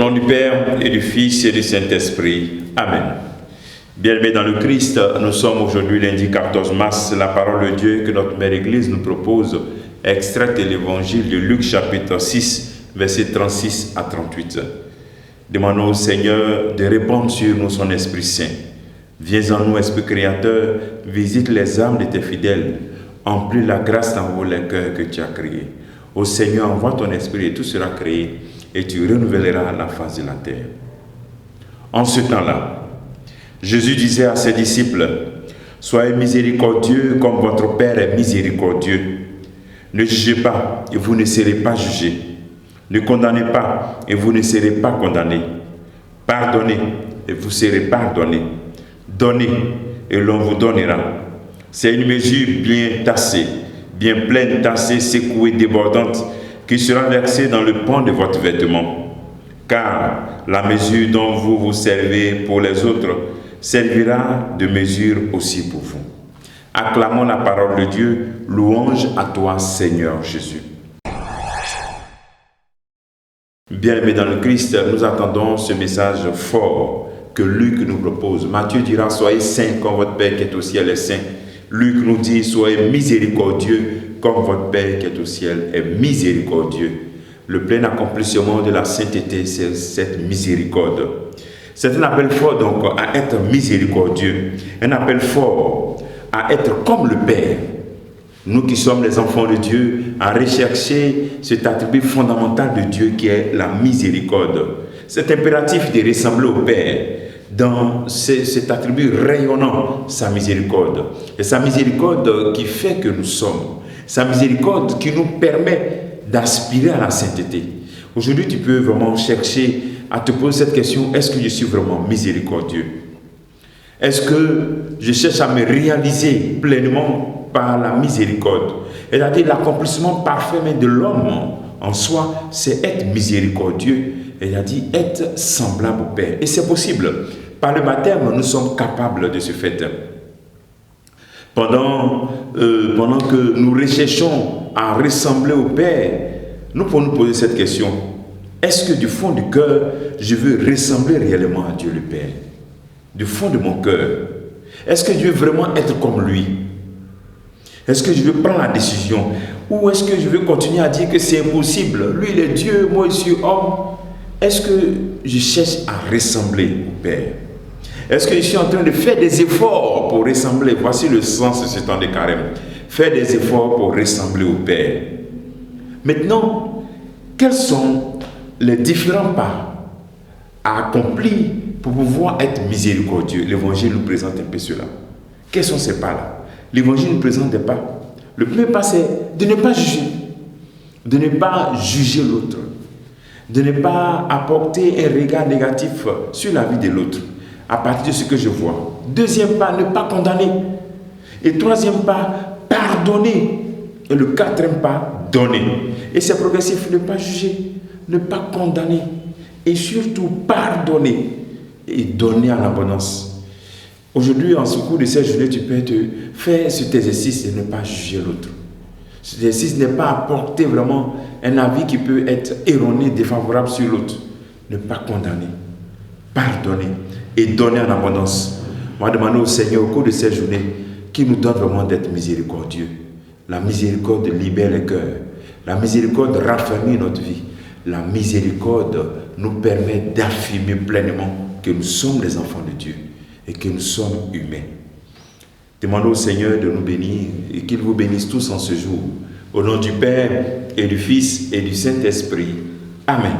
nom du Père et du Fils et du Saint-Esprit. Amen. Bien-aimés dans le Christ, nous sommes aujourd'hui lundi 14 mars. La parole de Dieu que notre Mère Église nous propose est extraite de l'évangile de Luc chapitre 6, versets 36 à 38. Demandons au Seigneur de répandre sur nous son Esprit Saint. Viens en nous, Esprit Créateur, visite les âmes de tes fidèles, emplis la grâce dans les cœurs que tu as créés. Ô Seigneur, envoie ton Esprit et tout sera créé, et tu renouvelleras la face de la terre. En ce temps-là, Jésus disait à ses disciples, « Soyez miséricordieux comme votre Père est miséricordieux. Ne jugez pas et vous ne serez pas jugés. Ne condamnez pas et vous ne serez pas condamnés. Pardonnez et vous serez pardonnés. Donnez et l'on vous donnera. C'est une mesure bien tassée, bien pleine, tassée, secouée, débordante, qui sera versée dans le pan de votre vêtement. Car la mesure dont vous vous servez pour les autres servira de mesure aussi pour vous. » Acclamons la parole de Dieu. Louange à toi, Seigneur Jésus. Bien-aimés dans le Christ, nous attendons ce message fort que Luc nous propose. Matthieu dira, soyez saints comme votre Père qui est au ciel est saint. Luc nous dit, soyez miséricordieux comme votre Père qui est au ciel est miséricordieux. Le plein accomplissement de la sainteté, c'est cette miséricorde. C'est un appel fort donc à être miséricordieux, un appel fort à être comme le Père. Nous qui sommes les enfants de Dieu, à rechercher cet attribut fondamental de Dieu qui est la miséricorde. Cet impératif de ressembler au Père dans cet attribut rayonnant, sa miséricorde. Et sa miséricorde qui fait que nous sommes. Sa miséricorde qui nous permet d'aspirer à la sainteté. Aujourd'hui, tu peux vraiment chercher à te poser cette question, est-ce que je suis vraiment miséricordieux? Est-ce que je cherche à me réaliser pleinement par la miséricorde? C'est-à-dire l'accomplissement parfait de l'homme en soi, c'est être miséricordieux, c'est-à-dire être semblable au Père. Et c'est possible. Par le baptême, nous sommes capables de ce fait. Pendant que nous recherchons à ressembler au Père, nous pouvons nous poser cette question. Est-ce que du fond du cœur, je veux ressembler réellement à Dieu le Père? Du fond de mon cœur. Est-ce que je veux vraiment être comme lui? Est-ce que je veux prendre la décision? Ou est-ce que je veux continuer à dire que c'est impossible? Lui, il est Dieu, moi, je suis homme. Est-ce que je cherche à ressembler au Père? Est-ce que je suis en train de faire des efforts pour ressembler? Voici le sens de ce temps de carême. Faire des efforts pour ressembler au Père. Maintenant, quels sont les différents pas à accomplir pour pouvoir être miséricordieux? L'Évangile nous présente un peu cela. Quels sont ces pas-là? L'Évangile nous présente des pas. Le premier pas, c'est de ne pas juger. De ne pas juger l'autre. De ne pas apporter un regard négatif sur la vie de l'autre à partir de ce que je vois. Deuxième pas, ne pas condamner. Et troisième pas, pardonner. Et le quatrième pas, donner. Et c'est progressif, ne pas juger, ne pas condamner. Et surtout, pardonner. Et donner en abondance. Aujourd'hui, en ce cours de cette journée, tu peux faire cet exercice de ne pas juger l'autre. Cet exercice n'est pas apporter vraiment un avis qui peut être erroné, défavorable sur l'autre. Ne pas condamner, pardonner et donner en abondance. On va demander au Seigneur au cours de cette journée qu'il nous donne vraiment d'être miséricordieux. La miséricorde libère les cœurs. La miséricorde raffermit notre vie. La miséricorde nous permet d'affirmer pleinement que nous sommes les enfants de Dieu et que nous sommes humains. Demandons au Seigneur de nous bénir et qu'il vous bénisse tous en ce jour. Au nom du Père et du Fils et du Saint-Esprit. Amen.